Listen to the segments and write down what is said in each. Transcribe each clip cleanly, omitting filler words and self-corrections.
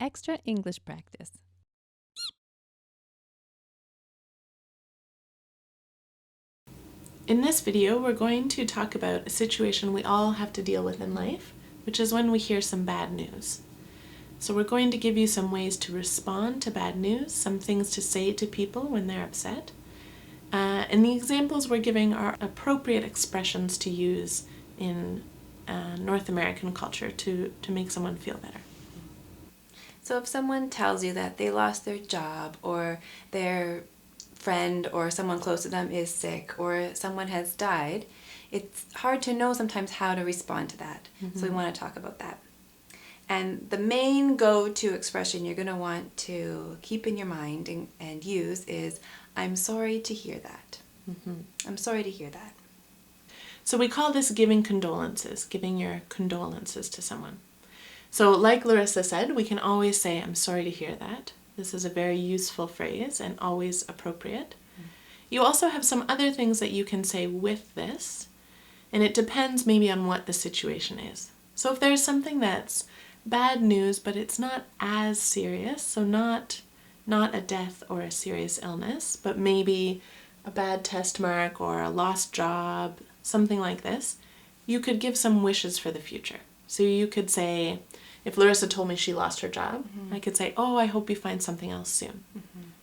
extra English practice. In this video, we're going to talk about a situation we all have to deal with in life, which is when we hear some bad news. So we're going to give you some ways to respond to bad news, some things to say to people when they're upset. And the examples we're giving are appropriate expressions to use in North American culture to make someone feel better. So if someone tells you that they lost their job, or their friend or someone close to them is sick, or someone has died, it's hard to know sometimes how to respond to that. So we want to talk about that. And the main go-to expression you're going to want to keep in your mind and use is, I'm sorry to hear that. I'm sorry to hear that. So we call this giving condolences, giving your condolences to someone. So like Larissa said, we can always say, I'm sorry to hear that. This is a very useful phrase and always appropriate. You also have some other things that you can say with this, and it depends maybe on what the situation is. So if there's something that's bad news, but it's not as serious, so not a death or a serious illness, but maybe a bad test mark or a lost job, something like this, you could give some wishes for the future. So you could say, if Larissa told me she lost her job, I could say, oh, I hope you find something else soon.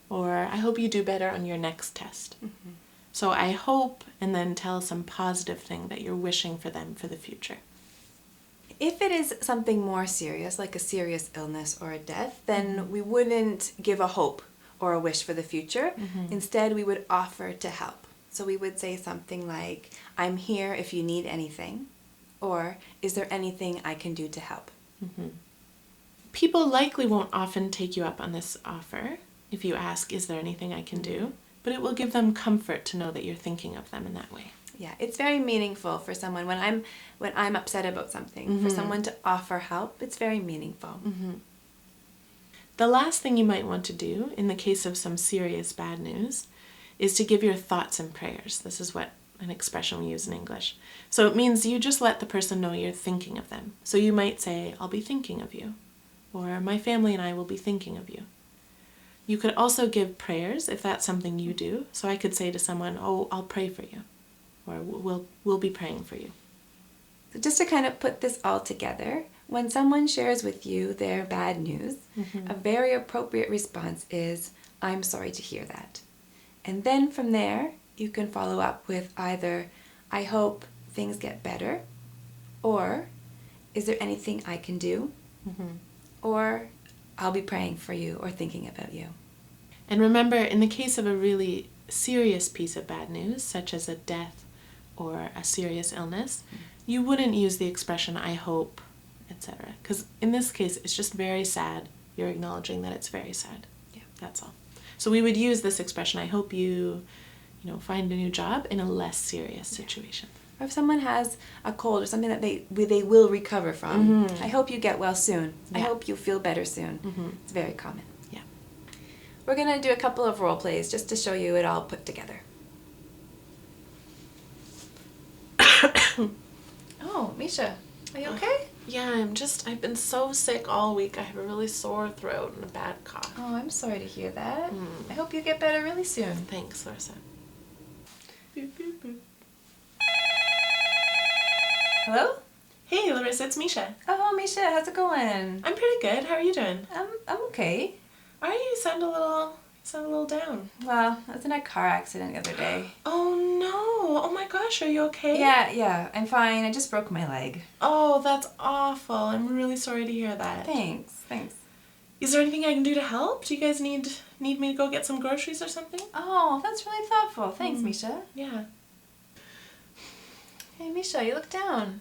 Or I hope you do better on your next test. So I hope, and then tell some positive thing that you're wishing for them for the future. If it is something more serious, like a serious illness or a death, then we wouldn't give a hope or a wish for the future. Instead, we would offer to help. So we would say something like, I'm here if you need anything, or is there anything I can do to help? People likely won't often take you up on this offer if you ask, is there anything I can do? But it will give them comfort to know that you're thinking of them in that way. Yeah, it's very meaningful for someone when I'm upset about something, for someone to offer help. It's very meaningful. The last thing you might want to do in the case of some serious bad news is to give your thoughts and prayers. This is what an expression we use in English. So it means you just let the person know you're thinking of them. So you might say, I'll be thinking of you, or my family and I will be thinking of you. You could also give prayers if that's something you do. So I could say to someone, oh, I'll pray for you, or we'll be praying for you. So just to kind of put this all together, when someone shares with you their bad news, a very appropriate response is, I'm sorry to hear that. And then from there, you can follow up with either, I hope things get better, or is there anything I can do? Or I'll be praying for you or thinking about you. And remember, in the case of a really serious piece of bad news, such as a death or a serious illness, you wouldn't use the expression, I hope, etc. Because in this case, it's just very sad. You're acknowledging that it's very sad. Yeah, that's all. So we would use this expression, I hope you find a new job, in a less serious situation. Or if someone has a cold or something that they will recover from, I hope you get well soon. I hope you feel better soon. It's very common. Yeah. We're going to do a couple of role plays just to show you it all put together. Oh, Misha, are you okay? Yeah, I've been so sick all week. I have a really sore throat and a bad cough. Oh, I'm sorry to hear that. I hope you get better really soon. Thanks, Larissa. Boop, boop, boop. Hello? Hey, Larissa, it's Misha. Oh, Misha, how's it going? I'm pretty good. How are you doing? I'm okay. Why do you sound a little down? Well, I was in a car accident the other day. Oh no! Oh my gosh, are you okay? Yeah, I'm fine. I just broke my leg. Oh, that's awful. I'm really sorry to hear that. Thanks. Is there anything I can do to help? Do you guys need me to go get some groceries or something? Oh, that's really thoughtful. Thanks, Misha. Yeah. Hey, Misha, you look down.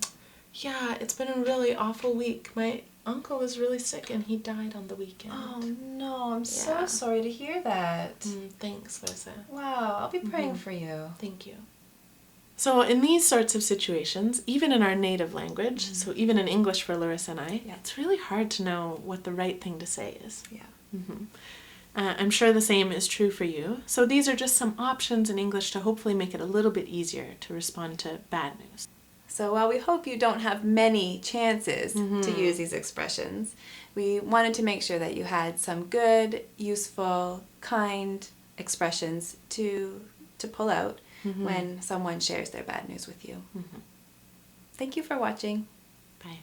Yeah, it's been a really awful week. My uncle was really sick and he died on the weekend. Oh, no. I'm so sorry to hear that. Thanks, Larissa. Wow, I'll be praying for you. Thank you. So in these sorts of situations, even in our native language, so even in English for Larissa and I, it's really hard to know what the right thing to say is. Yeah. I'm sure the same is true for you. So these are just some options in English to hopefully make it a little bit easier to respond to bad news. So while we hope you don't have many chances to use these expressions, we wanted to make sure that you had some good, useful, kind expressions to pull out when someone shares their bad news with you. Thank you for watching. Bye.